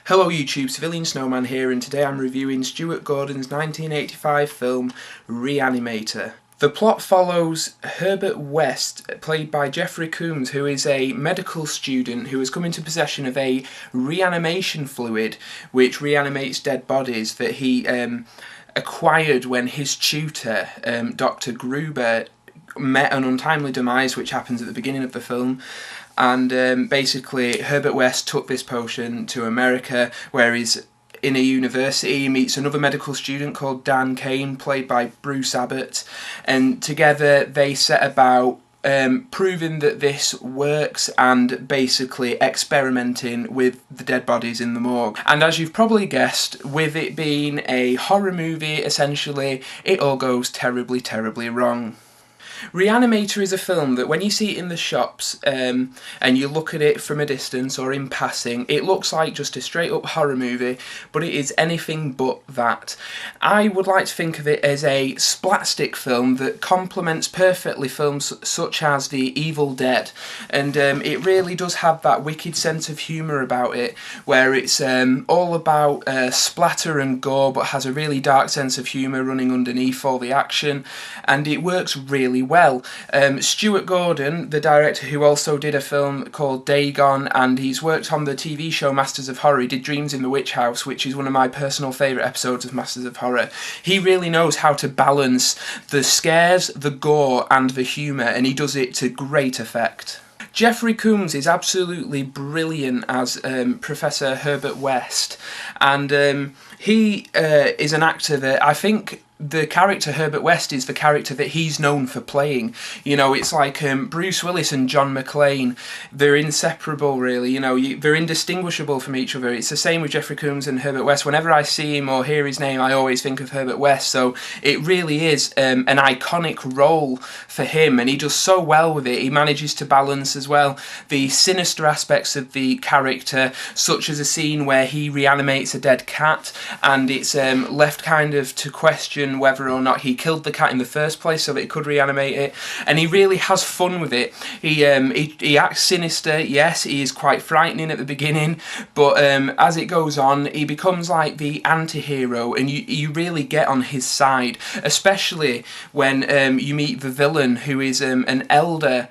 Hello YouTube, CivilianSnowman here, and today I'm reviewing Stuart Gordon's 1985 film Re-Animator. The plot follows Herbert West, played by Jeffrey Combs, who is a medical student who has come into possession of a reanimation fluid which reanimates dead bodies that he acquired when his tutor, Dr. Gruber, met an untimely demise, which happens at the beginning of the film. And basically Herbert West took this potion to America, where he's in a university. He meets another medical student called Dan Kane, played by Bruce Abbott, and together they set about proving that this works and basically experimenting with the dead bodies in the morgue. And as you've probably guessed, with it being a horror movie, essentially, it all goes terribly, terribly wrong. Re-Animator is a film that when you see it in the shops and you look at it from a distance or in passing, it looks like just a straight up horror movie, but it is anything but that. I would like to think of it as a splatstick film that complements perfectly films such as The Evil Dead, and it really does have that wicked sense of humour about it, where it's all about splatter and gore but has a really dark sense of humour running underneath all the action, and it works really well. Stuart Gordon, the director who also did a film called Dagon, and he's worked on the TV show Masters of Horror. He did Dreams in the Witch House, which is one of my personal favourite episodes of Masters of Horror. He really knows how to balance the scares, the gore and the humour, and he does it to great effect. Jeffrey Combs is absolutely brilliant as Professor Herbert West, and he is an actor that I think the character Herbert West is the character that he's known for playing. You know, it's like Bruce Willis and John McClane. They're inseparable, really. You know, they're indistinguishable from each other. It's the same with Jeffrey Combs and Herbert West. Whenever I see him or hear his name, I always think of Herbert West. So it really is an iconic role for him, and he does so well with it. He manages to balance as well the sinister aspects of the character, such as a scene where he reanimates a dead cat, and it's left kind of to question whether or not he killed the cat in the first place so that he could reanimate it, and he really has fun with it. He acts sinister, yes, he is quite frightening at the beginning, but as it goes on, he becomes like the anti-hero, and you really get on his side, especially when you meet the villain, who is an elder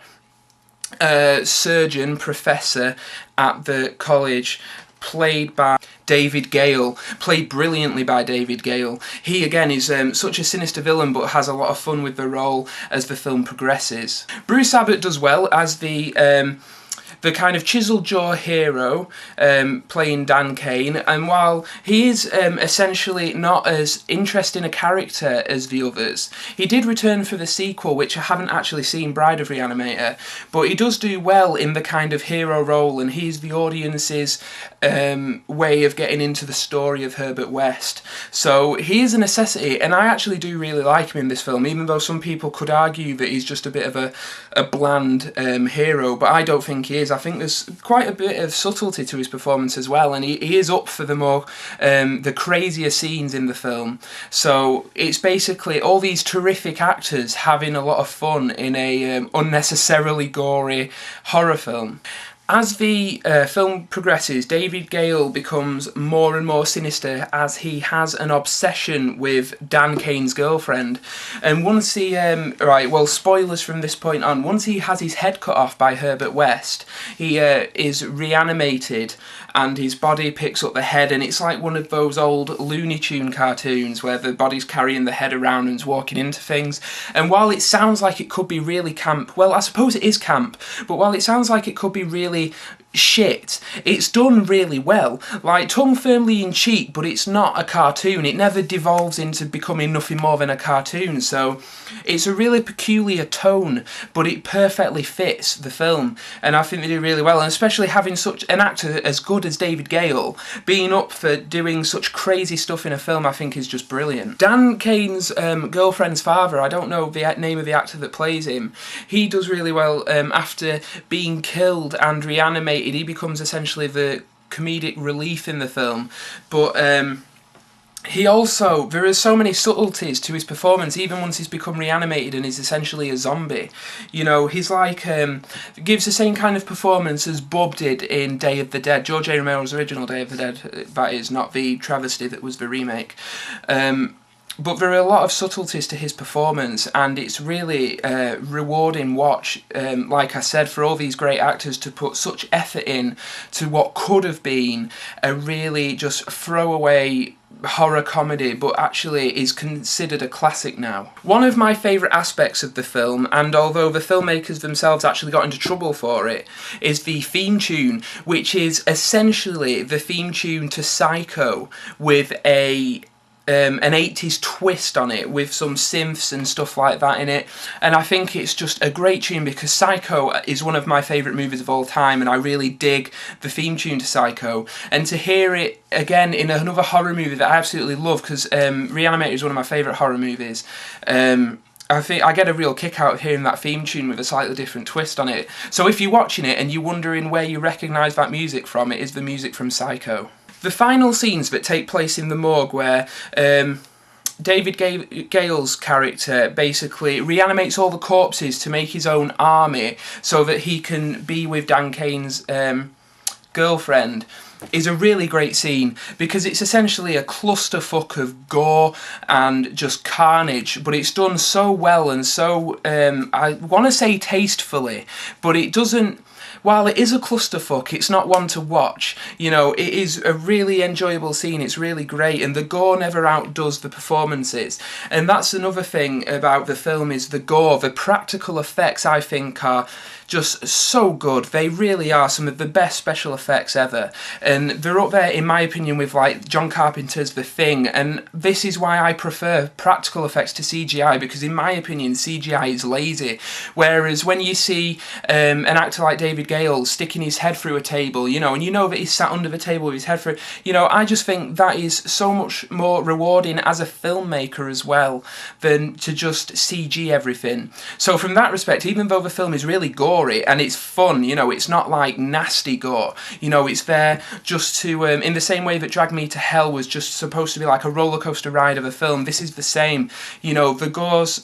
surgeon professor at the college, played by David Gale, played brilliantly by David Gale. He again is such a sinister villain, but has a lot of fun with the role as the film progresses. Bruce Abbott does well as the kind of chisel-jaw hero, playing Dan Kane, and while he is essentially not as interesting a character as the others, he did return for the sequel, which I haven't actually seen, Bride of Re-Animator, but he does do well in the kind of hero role, and he's the audience's way of getting into the story of Herbert West. So he is a necessity, and I actually do really like him in this film, even though some people could argue that he's just a bit of a bland hero, but I don't think he is. I think there's quite a bit of subtlety to his performance as well, and he is up for the more the crazier scenes in the film. So it's basically all these terrific actors having a lot of fun in a unnecessarily gory horror film. As the film progresses, David Gale becomes more and more sinister as he has an obsession with Dan Kane's girlfriend. And once he, right, well, spoilers from this point on, once he has his head cut off by Herbert West, he is reanimated and his body picks up the head, and it's like one of those old Looney Tune cartoons where the body's carrying the head around and walking into things. And while it sounds like it could be really camp, well, I suppose it is camp, but while it sounds like it could be really shit, it's done really well. Like, tongue firmly in cheek, but it's not a cartoon. It never devolves into becoming nothing more than a cartoon, so it's a really peculiar tone, but it perfectly fits the film, and I think they do really well, and especially having such an actor as good as David Gale being up for doing such crazy stuff in a film, I think is just brilliant. Dan Kane's girlfriend's father, I don't know the name of the actor that plays him, he does really well. After being killed and reanimated, he becomes essentially the comedic relief in the film, but He also, there are so many subtleties to his performance, even once he's become reanimated and is essentially a zombie. You know, he's like, gives the same kind of performance as Bob did in Day of the Dead, George A. Romero's original Day of the Dead, that is, not the travesty that was the remake. But there are a lot of subtleties to his performance, and it's really rewarding watch, like I said, for all these great actors to put such effort in to what could have been a really just throwaway horror comedy, but actually is considered a classic now. One of my favourite aspects of the film, and although the filmmakers themselves actually got into trouble for it, is the theme tune, which is essentially the theme tune to Psycho with an 80s twist on it, with some synths and stuff like that in it, and I think it's just a great tune because Psycho is one of my favourite movies of all time, and I really dig the theme tune to Psycho, and to hear it again in another horror movie that I absolutely love, because Re-Animator is one of my favourite horror movies. I think I get a real kick out of hearing that theme tune with a slightly different twist on it. So if you're watching it and you're wondering where you recognise that music from, it is the music from Psycho. The final scenes that take place in the morgue, where David Gale's character basically reanimates all the corpses to make his own army so that he can be with Dan Kane's girlfriend, is a really great scene, because it's essentially a clusterfuck of gore and just carnage, but it's done so well and so, I want to say tastefully, but it doesn't. While it is a clusterfuck, it's not one to watch. You know, it is a really enjoyable scene, it's really great, and the gore never outdoes the performances. And that's another thing about the film, is the gore. The practical effects, I think, are just so good. They really are some of the best special effects ever. And they're up there, in my opinion, with like John Carpenter's The Thing. And this is why I prefer practical effects to CGI, because in my opinion, CGI is lazy. Whereas when you see an actor like David Gale sticking his head through a table, you know, and you know that he's sat under the table with his head through, you know, I just think that is so much more rewarding as a filmmaker as well than to just CG everything. So from that respect, even though the film is really gory and it's fun, you know, it's not like nasty gore, you know, it's there just to, in the same way that Drag Me to Hell was just supposed to be like a roller coaster ride of a film, this is the same, you know, the gore's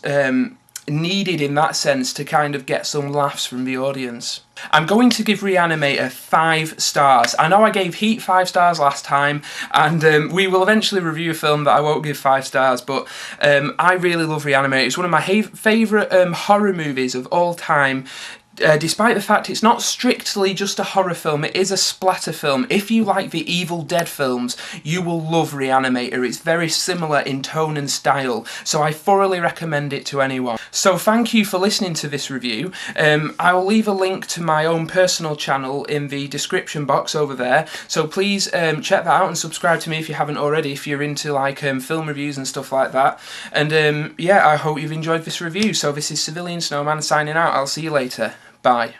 needed in that sense to kind of get some laughs from the audience. I'm going to give Re-Animator 5 stars. I know I gave Heat 5 stars last time, and we will eventually review a film that I won't give 5 stars, but I really love Re-Animator. It's one of my favourite horror movies of all time. Despite the fact it's not strictly just a horror film, it is a splatter film. If you like the Evil Dead films, you will love Re-Animator. It's very similar in tone and style, so I thoroughly recommend it to anyone. So thank you for listening to this review. I will leave a link to my own personal channel in the description box over there, so please check that out and subscribe to me if you haven't already, if you're into like film reviews and stuff like that. And yeah, I hope you've enjoyed this review. So this is CivilianSnowman signing out. I'll see you later. Bye.